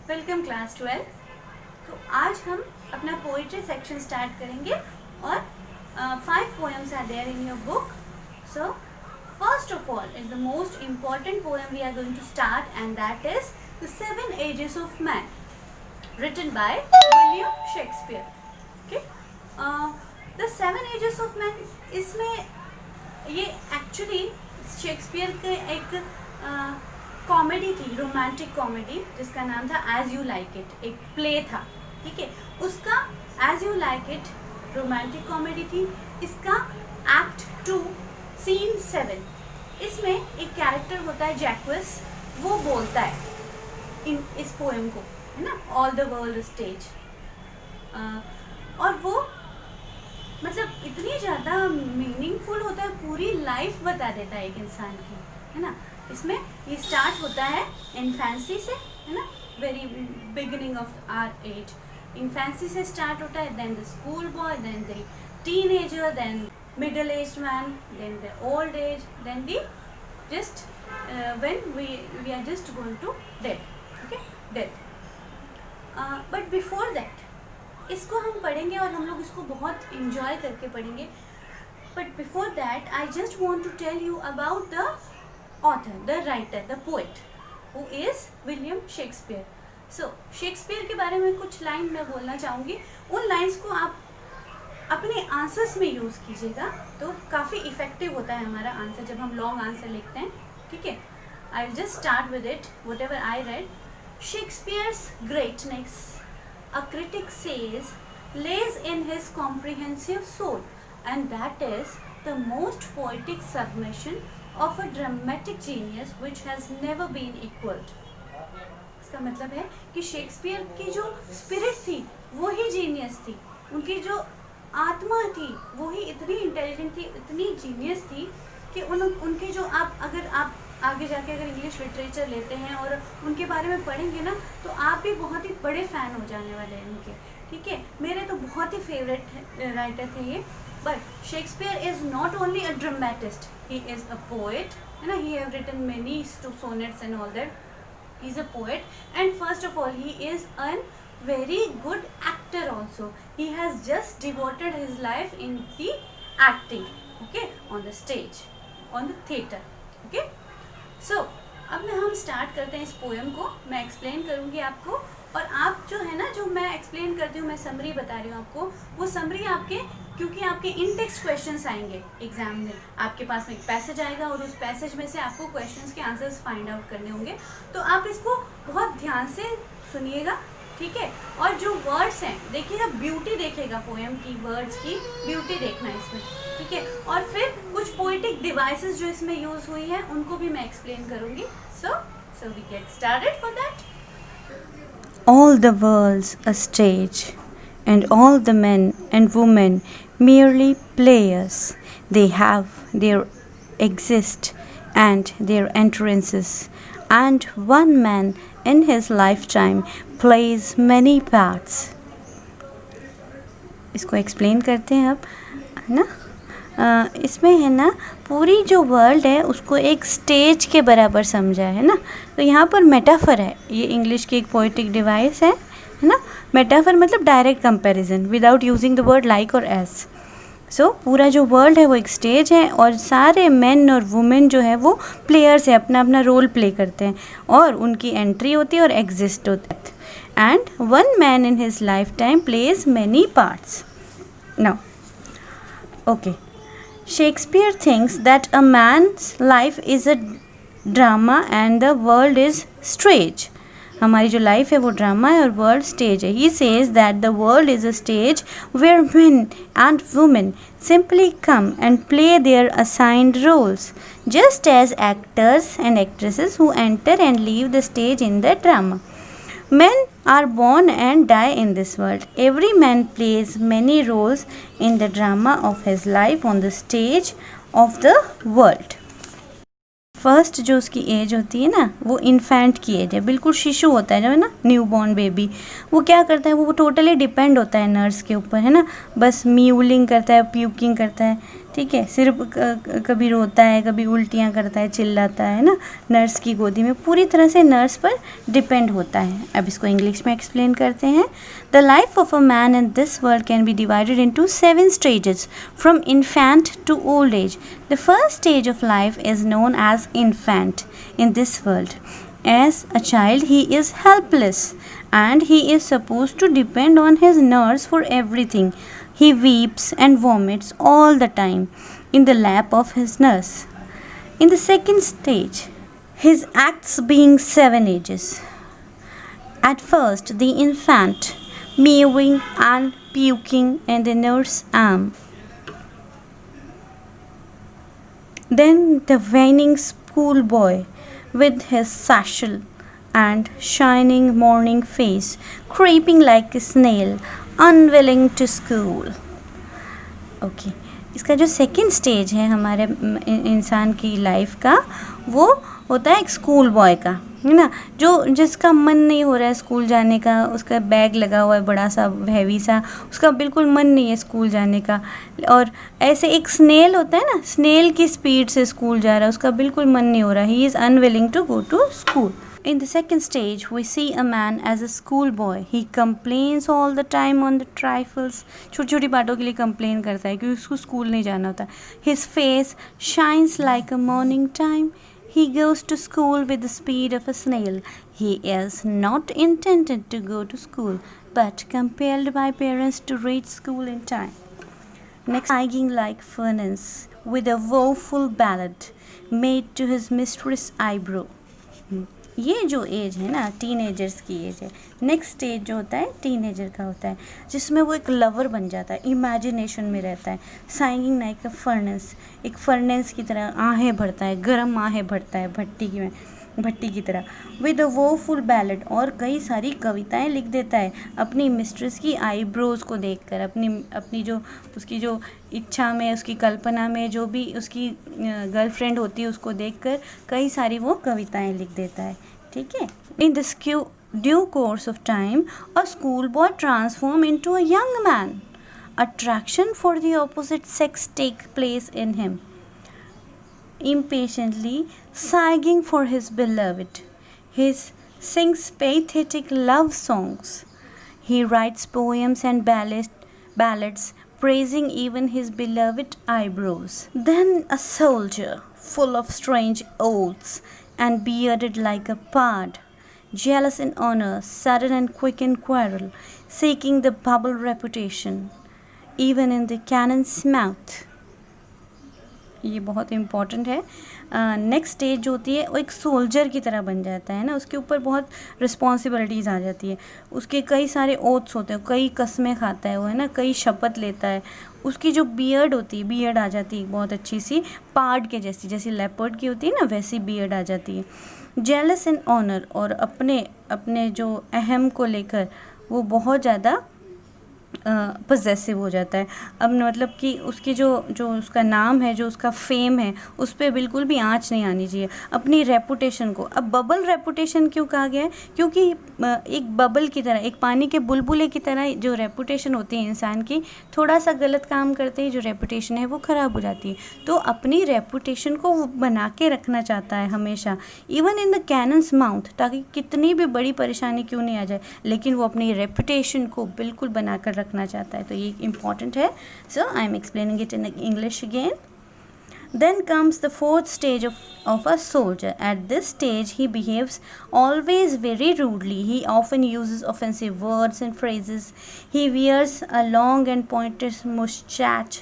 Welcome class 12। तो आज हम अपना पोइट्री सेक्शन स्टार्ट करेंगे और 5 poems are there in your book. So first of all is the most important poem we are going to start, and that is The 7 Ages of Man, written by William Shakespeare. Okay, The 7 Ages of Man, इसमें ये actually Shakespeare के एक comedy थी, romantic comedy, जिसका नाम था as you like it. एक play था, ठीक है, उसका as you like it romantic comedy थी। इसका एक्ट 2 सीन 7, इसमें एक कैरेक्टर होता है जैक्विस, वो बोलता है इस पोएम को, है ना, ऑल द वर्ल्ड स्टेज। और वो मतलब इतनी ज़्यादा मीनिंगफुल होता है, पूरी लाइफ बता देता है एक इंसान की, है ना। इसमें ये स्टार्ट होता है इन्फेंसी से, है ना, very beginning of our age. Infancy से स्टार्ट होता है, then the school boy, then the teenager, then middle age man, then the old age, then the just when we are just going to death, okay, death. But before that इसको हम पढ़ेंगे और हम लोग इसको बहुत इंजॉय करके पढ़ेंगे। But before that I just want to tell you about the author, the writer, the poet, who is William Shakespeare. So Shakespeare के बारे में कुछ लाइन मैं बोलना चाहूँगी। उन लाइन्स को आप अपने आंसर्स में यूज़ कीजिएगा तो काफ़ी इफ़ेक्टिव होता है हमारा आंसर जब हम लॉन्ग आंसर लिखते हैं, ठीक है। I will just start with it, what ever I read. Shakespeare's greatness, a critic says, lays in his comprehensive soul, and that is the most poetic submission of a dramatic genius which has never been equaled. इसका मतलब है कि Shakespeare की जो spirit थी वो ही genius थी, उनकी जो आत्मा थी वो ही इतनी इंटेलिजेंट थी, इतनी जीनियस थी कि उनके जो अगर आप आगे जाके अगर इंग्लिश लिटरेचर लेते हैं और उनके बारे में पढ़ेंगे ना तो आप भी बहुत ही बड़े फ़ैन हो जाने वाले हैं उनके, ठीक है। मेरे तो बहुत ही फेवरेट राइटर थे ये। But Shakespeare is not only a dramatist, he is a poet, and he have written many sonnets and all that. He's a poet, and first of all, he is a very good actor also. He has just devoted his life in the acting, okay, on the stage, on the theatre, okay. So अब हम start करते हैं इस poem को। मैं explain करूँगी आपको, और आप जो है ना, जो मैं एक्सप्लेन करती हूँ, मैं समरी बता रही हूँ आपको, वो समरी आपके, क्योंकि आपके इन टेक्स्ट क्वेश्चंस आएंगे एग्जाम में, आपके पास में एक पैसेज आएगा और उस पैसेज में से आपको क्वेश्चंस के आंसर्स फाइंड आउट करने होंगे, तो आप इसको बहुत ध्यान से सुनिएगा, ठीक है। और जो वर्ड्स हैं देखिएगा, ब्यूटी देखिएगा, पोएम की वर्ड्स की ब्यूटी देखना है इसमें, ठीक है। और फिर कुछ पोइटिक डिवाइसेस जो इसमें यूज़ हुई हैं उनको भी मैं एक्सप्लेन करूँगी। So we get started for that. All the world's a stage, and all the men and women merely players. They have their exist and their entrances, and one man in his lifetime plays many parts. इसको explain करते हैं अब, है ना। इसमें है ना, पूरी जो वर्ल्ड है उसको एक स्टेज के बराबर समझा है ना। तो यहाँ पर मेटाफर है, ये इंग्लिश की एक पोइटिक डिवाइस है ना। मेटाफर मतलब direct comparison without using the word like और एस। सो पूरा जो वर्ल्ड है वो एक स्टेज है, और सारे मेन और वुमेन जो है वो प्लेयर्स है, अपना अपना रोल प्ले करते हैं, और उनकी एंट्री होती है और एग्जिस्ट होता है। And one man in his lifetime plays many parts. Now okay, Shakespeare thinks that a man's life is a drama and the world is stage. हमारी जो लाइफ है वो ड्रामा है और वर्ल्ड स्टेज है। He says that the world is a stage where men and women simply come and play their assigned roles, just as actors and actresses who enter and leave the stage in the drama. Men are born and die in this world. Every man plays many roles in the drama of his life on the stage of the world. First जो उसकी as होती है ना, वो infant की as है, बिल्कुल शिशु होता है जो है ना, न्यू बॉर्न बेबी। वो क्या करता है, वो टोटली डिपेंड होता है नर्स के ऊपर, है ना, बस म्यूलिंग करता है, प्यूकिंग करता है, ठीक है, सिर्फ कभी रोता है, कभी उल्टियाँ करता है, चिल्लाता है ना, नर्स की गोदी में पूरी तरह से नर्स पर डिपेंड होता है। अब इसको इंग्लिश में एक्सप्लेन करते हैं। The life of a man in this world can be divided into 7 stages from infant to old age. The first stage of life is known as infant in this world. As a child, he is helpless and he is supposed to depend on his nurse for everything. He weeps and vomits all the time in the lap of his nurse. In the second stage, his acts being 7 ages. At first, the infant mewing and puking in the nurse's arm. Then the whining schoolboy with his satchel and shining morning face, creeping like a snail, unwilling to school. Okay, इसका जो second stage है हमारे इंसान की life का, वो होता है एक स्कूल बॉय का, है ना, जो जिसका मन नहीं हो रहा है स्कूल जाने का, उसका बैग लगा हुआ है बड़ा सा हैवी सा, उसका बिल्कुल मन नहीं है स्कूल जाने का, और ऐसे एक स्नेल होता है ना, स्नेल की स्पीड से स्कूल जा रहा है, उसका बिल्कुल मन नहीं हो रहा, he is unwilling to go to school. In the second stage, we see a man as a schoolboy. He complains all the time on the trifles. छोटी छोटी बातों के लिए complain करता है क्योंकि उसको स्कूल नहीं जाना होता. His face shines like a morning time. He goes to school with the speed of a snail. He is not intended to go to school, but compelled by parents to reach school in time. Next, sighing like furnace with a woeful ballad made to his mistress' eyebrow. ये जो as है ना, teenagers की as है. Next stage जो होता है teenager का होता है, जिसमें वो एक लवर बन जाता है, इमेजिनेशन में रहता है. साइंगिंग लाइक अ फर्नेस, एक फर्नेस की तरह आहें भरता है, गर्म आहें भरता है भट्टी की तरह. विद अ वोफुल बैलेड, और कई सारी कविताएं लिख देता है अपनी मिस्ट्रेस की आईब्रोज को देखकर, अपनी जो उसकी जो इच्छा में, उसकी कल्पना में जो भी उसकी गर्लफ्रेंड होती है उसको देखकर कई सारी वो कविताएं लिख देता है. ठीक है. In this due course of time a school boy transform into a young man. Attraction for the opposite sex take place in him. Impatiently sighing for his beloved, he sings pathetic love songs. He writes poems and ballads praising even his beloved eyebrows. Then a soldier, full of strange oaths and bearded like a pard, jealous in honor, sudden and quick in quarrel, seeking the bubble reputation, even in the cannon's mouth. ये बहुत important है. Next stage जो होती है वो एक soldier की तरह बन जाता है ना, उसके ऊपर बहुत रिस्पॉन्सिबिलिटीज़ आ जाती है, उसके कई सारे ओथ्स होते हैं, कई कस्में खाता है वो, है ना, कई शपथ लेता है. उसकी जो बियर्ड होती है, बियर्ड आ जाती है बहुत अच्छी सी, पार्ड के जैसी लेपर्ड की होती है ना, वैसी बियर्ड आ जाती है. जेलस इन ऑनर, और अपने जो अहम को लेकर वो बहुत ज़्यादा पजेसिव हो जाता है. अब मतलब कि उसकी जो उसका नाम है, जो उसका फेम है, उस पर बिल्कुल भी आँच नहीं आनी चाहिए, अपनी रेपुटेशन को. अब बबल रेपुटेशन क्यों कहा गया है? क्योंकि एक बबल की तरह, एक पानी के बुलबुले की तरह जो रेपुटेशन होती है इंसान की, थोड़ा सा गलत काम करते ही जो रेपुटेशन है वो ख़राब हो जाती है. तो अपनी रेपुटेशन को वो बना के रखना चाहता है हमेशा, even in the cannons mouth, ताकि कितनी भी बड़ी परेशानी क्यों नहीं आ जाए, लेकिन वो अपनी रेपुटेशन को बिल्कुल बना कर रखना चाहता है. तो ये इम्पॉर्टेंट है. So I am explaining it in English again. Then comes the fourth stage of a soldier. At this stage, he behaves always very rudely. He often uses offensive words and phrases. He wears a long and pointed moustache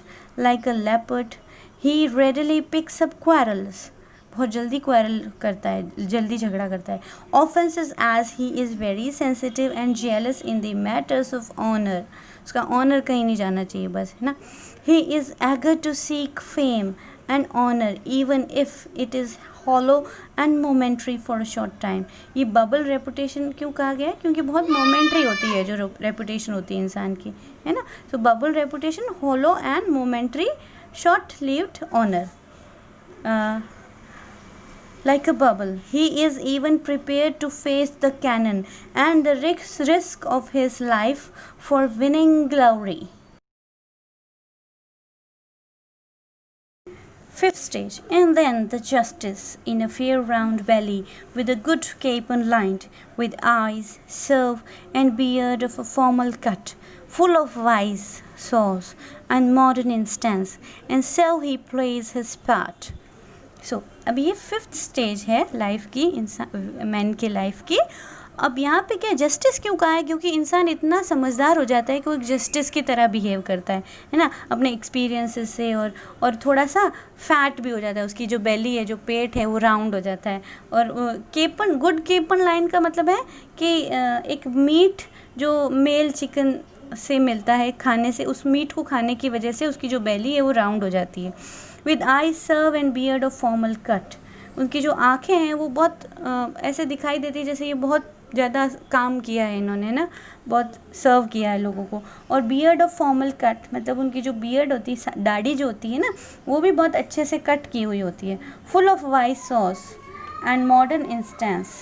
like a leopard. He readily picks up quarrels. बहुत जल्दी quarrel करता है, जल्दी झगड़ा करता है. Offenses as he is very sensitive and jealous in the matters of honor. उसका honour कहीं नहीं जाना चाहिए बस, है ना. He is eager to seek fame and honor even if it is hollow and momentary for a short time. ये bubble reputation क्यों कहा गया है? क्योंकि बहुत मोमेंट्री होती है जो रेपुटेशन होती है इंसान की, है ना. तो bubble reputation, hollow and momentary, short lived honor. Like a bubble, he is even prepared to face the cannon and the risk of his life for winning glory. Fifth stage, and then the justice in a fair round belly, with a good capon lined, with eyes, serve, and beard of a formal cut, full of wise sauce and modern instance, and so he plays his part. सो अब ये fifth stage है life की, इंसान man की life की. अब यहाँ पे क्या जस्टिस क्यों कहा है, क्योंकि इंसान इतना समझदार हो जाता है कि वो एक जस्टिस की तरह बिहेव करता है ना, अपने एक्सपीरियंसेस से, और थोड़ा सा फैट भी हो जाता है, उसकी जो बेली है, जो पेट है, वो राउंड हो जाता है. और केपन, गुड केपन लाइन का मतलब है कि एक मीट जो मेल चिकन से मिलता है खाने से, उस मीट को खाने की वजह से उसकी जो बेली है वो राउंड हो जाती है. With eye severe and beard of formal cut, उनकी जो आँखें हैं वो बहुत ऐसे दिखाई देती है जैसे ये बहुत ज़्यादा काम किया है इन्होंने ना, बहुत सर्व किया है लोगों को. और बियर्ड ऑफ फॉर्मल कट मतलब उनकी जो बियर्ड होती है, दाढ़ी जो होती है ना, वो भी बहुत अच्छे से कट की हुई होती है. Full of white sauce and modern instance,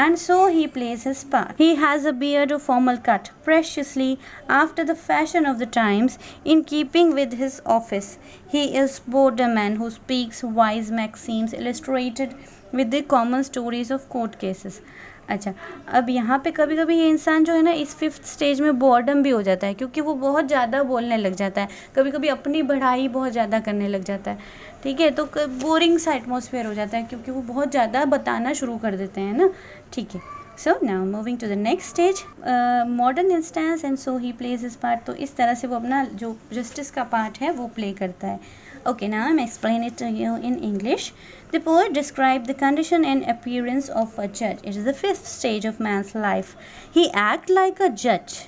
and so he plays his part. He has a beard of formal cut, preciously after the fashion of the times, in keeping with his office. He is both a man who speaks wise maxims illustrated with the common stories of court cases. अच्छा, अब यहाँ पे कभी कभी ये इंसान जो है ना, इस फिफ्थ स्टेज में बोर्डम भी हो जाता है, क्योंकि वो बहुत ज़्यादा बोलने लग जाता है, कभी कभी अपनी बढ़ाई बहुत ज़्यादा करने लग जाता है. ठीक है, तो बोरिंग सा एटमॉस्फेयर हो जाता है क्योंकि वो बहुत ज़्यादा बताना शुरू कर देते हैं ना. ठीक है, so now moving to the next stage, modern instance, and so he plays his part. तो इस तरह से वो अपना जो जस्टिस का पार्ट है वो प्ले करता है. Okay, now I'm explaining it to you in English. The poet described the condition and appearance of a judge. It is the fifth stage of man's life. He acts like a judge.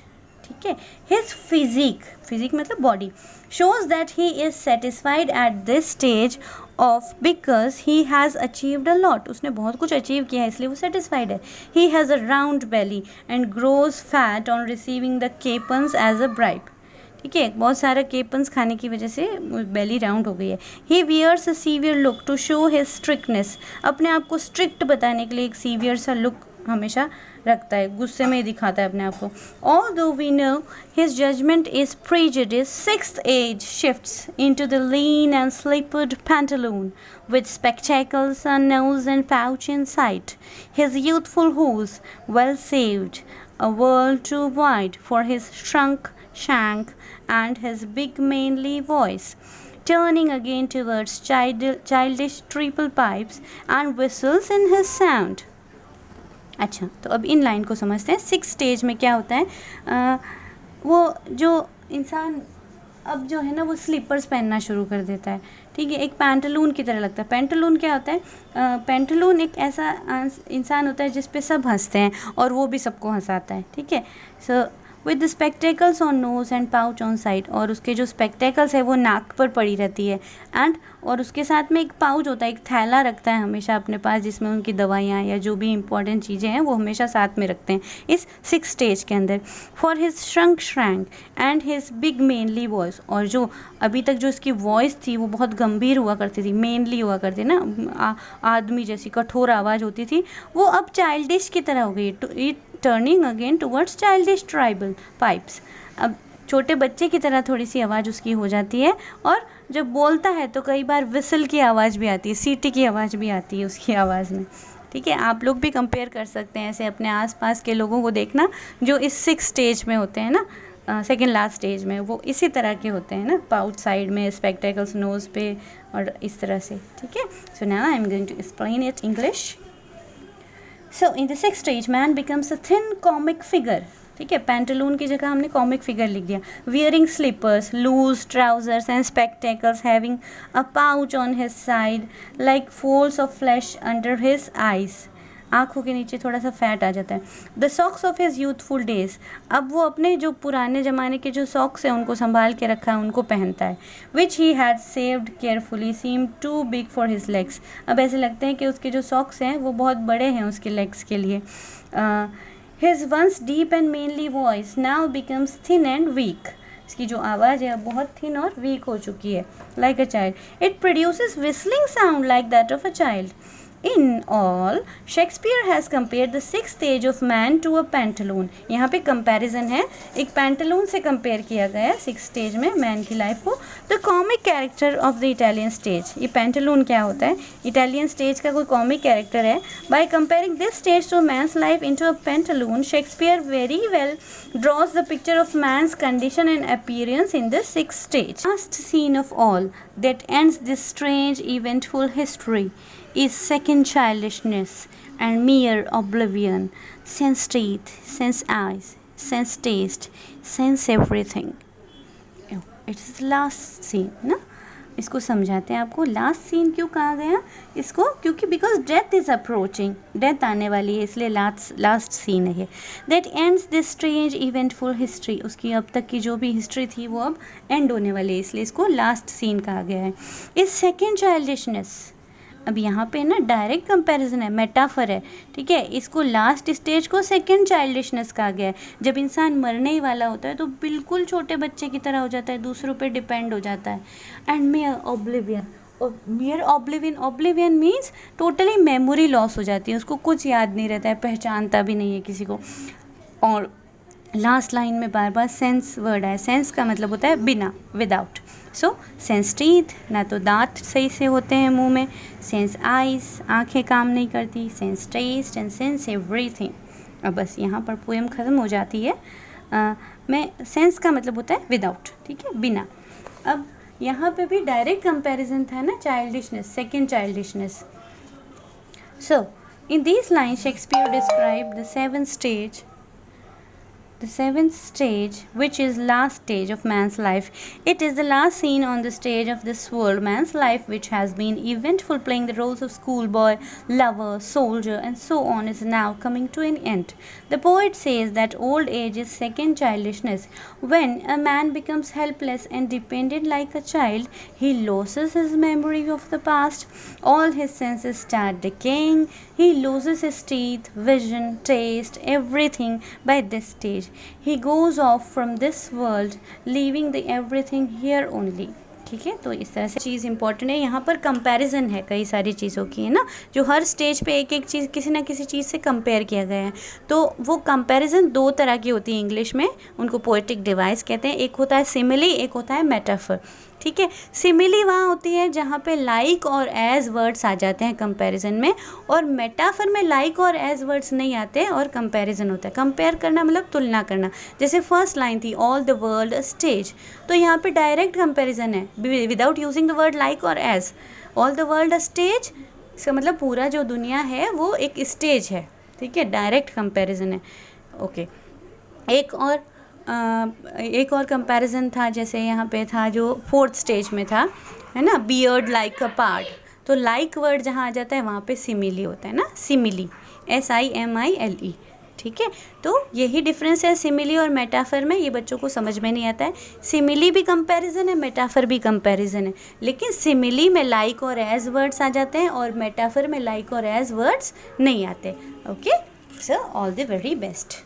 ठीक है, his physique मतलब body, shows that he is satisfied at this stage of because he has achieved a lot. उसने बहुत कुछ achieve किया है इसलिए वो satisfied है. He has a round belly and grows fat on receiving the capons as a bribe. ठीक है, बहुत सारा केपन्स खाने की वजह से बेली राउंड हो गई है. He wears a severe look to show his strictness, अपने आप को स्ट्रिक्ट बताने के लिए एक सीवियर सा लुक हमेशा रखता है, गुस्से में दिखाता है अपने आप को. Although we know his judgement is prejudice, sixth age shifts into the lean and slippered pantaloon with spectacles on nose and pouch in sight, his youthful hose well saved, a world too wide for his shrunk shank, and his big manly voice, turning again towards childish triple pipes and whistles in his sound. अच्छा, तो अब in line को समझते हैं. Six stage में क्या होता है, वो जो इंसान अब जो है ना वो स्लीपर्स पहनना शुरू कर देता है. ठीक है, एक पैंटलून की तरह लगता है. पैंटलून क्या होता है, पैंटलून एक ऐसा इंसान होता है जिस पे सब हंसते हैं और वो भी सबको हंसाता है. ठीक है, so with the spectacles on nose and pouch on side, और उसके जो स्पेक्टेकल्स है वो नाक पर पड़ी रहती है, एंड और उसके साथ में एक पाउच होता है, एक थैला रखता है हमेशा अपने पास जिसमें उनकी दवाइयाँ या जो भी इंपॉर्टेंट चीज़ें हैं वो हमेशा साथ में रखते हैं इस सिक्स स्टेज के अंदर. For his shrank and his big mainly voice, और जो अभी तक जो इसकी वॉइस थी वो बहुत गंभीर हुआ करती थी, मेनली हुआ करती ना, आदमी जैसी कठोर आवाज़ होती थी, वो अब चाइल्डिश की तरह हो गई. Turning again towards childish tribal pipes, अब छोटे बच्चे की तरह थोड़ी सी आवाज़ उसकी हो जाती है. और जब बोलता है तो कई बार विसल की आवाज़ भी आती है, सीटी की आवाज़ भी आती है उसकी आवाज़ में. ठीक है, आप लोग भी कंपेयर कर सकते हैं ऐसे अपने आसपास के लोगों को देखना जो इस सिक्स स्टेज में होते हैं ना, सेकेंड लास्ट स्टेज में, वो इसी तरह के होते हैं ना, पाउच साइड में, स्पेक्टेकल्स नोज़ पे और इस तरह से. ठीक है, so now I am going to explain it English. So in the sixth stage man becomes a thin comic figure. ठीक है, पैंटलून की जगह हमने कॉमिक फिगर लिख दिया. Wearing slippers, loose trousers and spectacles, having a pouch on his side like folds of flesh under his eyes, आँखों के नीचे थोड़ा सा फैट आ जाता है. The socks of his youthful days, अब वो अपने जो पुराने ज़माने के जो सॉक्स हैं उनको संभाल के रखा है, उनको पहनता है. Which he had saved carefully seem too big for his legs, अब ऐसे लगते हैं कि उसके जो सॉक्स हैं वो बहुत बड़े हैं उसके लेग्स के लिए. His once deep and manly voice now becomes thin and weak, इसकी जो आवाज़ है बहुत थिन और वीक हो चुकी है. Like a child, it produces whistling sound like that of a child. In all, Shakespeare has compared the sixth stage of man to a pantaloon. यहाँ पे कंपैरिजन है, एक पैंटलून से कंपेयर किया गया है सिक्स स्टेज में मैन की लाइफ को. The comic character of the Italian stage. ये पैंटलून क्या होता है? इटालियन स्टेज का कोई कॉमिक कैरेक्टर है. By comparing this stage to man's life into a pantaloon, Shakespeare very well draws the picture of man's condition and appearance in the sixth stage. Last scene of all that ends this strange eventful history is second childishness and mere oblivion, sense teeth, sense eyes, sense taste, sense everything. It's the last scene, ना? इसको समझाते हैं आपको. Last scene क्यों कहा गया इसको? क्योंकि because death is approaching, death आने वाली है, इसलिए लास्ट सीन है. That ends this strange eventful history. उसकी अब तक की जो भी हिस्ट्री थी वो अब एंड होने वाली है, इसलिए इसको लास्ट सीन कहा गया है. Is second childishness. अब यहाँ पे ना डायरेक्ट कंपैरिजन है, मेटाफर है, ठीक है. इसको लास्ट स्टेज को सेकंड चाइल्डिशनेस कहा गया है. जब इंसान मरने ही वाला होता है तो बिल्कुल छोटे बच्चे की तरह हो जाता है, दूसरों पे डिपेंड हो जाता है. And mere oblivion. और mere oblivion means totally memory loss हो जाती है, उसको कुछ याद नहीं रहता है, पहचानता भी नहीं है किसी को. और लास्ट लाइन में बार बार सेंस वर्ड है. सेंस का मतलब होता है बिना, विदाउट. सो सेंस टीथ, ना तो दांत सही से होते हैं मुंह में. सेंस आइज, आंखें काम नहीं करती. Sense taste and sense everything. अब बस यहाँ पर पोएम ख़त्म हो जाती है. मैं सेंस का मतलब होता है विदाउट, ठीक है, बिना. अब यहाँ पे भी डायरेक्ट कंपैरिजन था ना, childishness, second childishness. So in this line Shakespeare describe the seventh stage. The seventh stage, which is last stage of man's life. It is the last scene on the stage of this world, man's life, which has been eventful, playing the roles of schoolboy, lover, soldier, and so on, is now coming to an end. The poet says that old age is second childishness. When a man becomes helpless and dependent like a child, he loses his memory of the past. All his senses start decaying. He loses his teeth, vision, taste, everything by this stage. He goes off from this world, leaving the everything here only. ठीक है, तो इस तरह से चीज़ important है. यहाँ पर comparison है कई सारी चीज़ों की, है ना, जो हर स्टेज पे एक एक चीज़ किसी ना किसी चीज़ से कंपेयर किया गया है. तो वो कंपैरिजन दो तरह की होती है इंग्लिश में, उनको पोएटिक डिवाइस कहते हैं. एक होता है सिमिली, एक होता है मेटाफर. ठीक है, सिमिली वहाँ होती है जहाँ पे लाइक और एज वर्ड्स आ जाते हैं कंपैरिजन में, और मेटाफर में लाइक और एज वर्ड्स नहीं आते और कंपैरिजन होता है. कंपेयर करना मतलब तुलना करना. जैसे फर्स्ट लाइन थी ऑल द वर्ल्ड स्टेज, तो यहाँ पे डायरेक्ट कंपैरिजन है without using the word like और as. All the world stage, इसका मतलब पूरा जो दुनिया है वो एक स्टेज है. ठीक है, डायरेक्ट कंपैरिजन है. ओके, एक और कंपैरिजन था, जैसे यहाँ पे था जो फोर्थ स्टेज में था, है ना, बियर्ड लाइक अ पार्ट. तो लाइक वर्ड जहाँ आ जाता है वहाँ पे सिमिली होता है ना, सिमिली, SIMILE. ठीक है, तो यही डिफरेंस है सिमिली और मेटाफर में. ये बच्चों को समझ में नहीं आता है. सिमिली भी कंपैरिजन है, मेटाफर भी कंपैरिजन है, लेकिन सिमिली में लाइक और एज वर्ड्स आ जाते हैं और मेटाफर में लाइक और एज वर्ड्स नहीं आते. Okay, so all the very best.